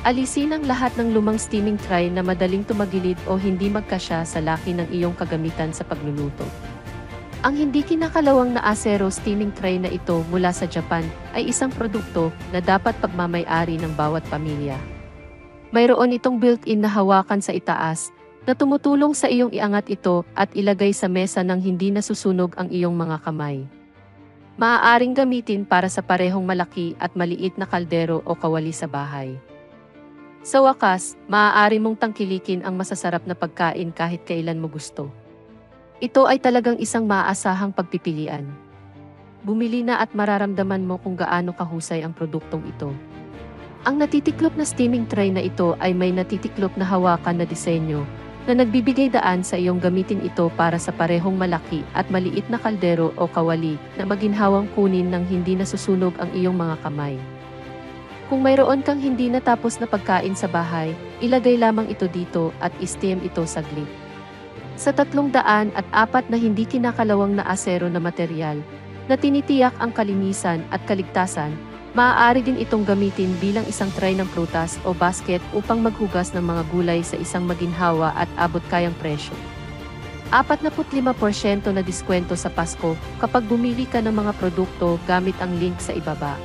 Alisin ang lahat ng lumang steaming tray na madaling tumagilid o hindi magkasya sa laki ng iyong kagamitan sa pagluluto. Ang hindi kinakalawang na acero steaming tray na ito mula sa Japan ay isang produkto na dapat pagmamay-ari ng bawat pamilya. Mayroon itong built-in na hawakan sa itaas na tumutulong sa iyong iangat ito at ilagay sa mesa nang hindi nasusunog ang iyong mga kamay. Maaaring gamitin para sa parehong malaki at maliit na kaldero o kawali sa bahay. Sa wakas, maaari mong tangkilikin ang masasarap na pagkain kahit kailan mo gusto. Ito ay talagang isang maaasahang pagpipilian. Bumili na at mararamdaman mo kung gaano kahusay ang produktong ito. Ang natitiklop na steaming tray na ito ay may natitiklop na hawakan na disenyo na nagbibigay daan sa iyong gamitin ito para sa parehong malaki at maliit na kaldero o kawali na maginhawang kunin nang hindi nasusunog ang iyong mga kamay. Kung mayroon kang hindi natapos na pagkain sa bahay, ilagay lamang ito dito at i-steam ito saglit. Sa 304 na hindi kinakalawang na asero na material, na tinitiyak ang kalinisan at kaligtasan, maaari din itong gamitin bilang isang tray ng prutas o basket upang maghugas ng mga gulay sa isang maginhawa at abot-kayang presyo. 45% na diskwento sa Pasko kapag bumili ka ng mga produkto gamit ang link sa ibaba.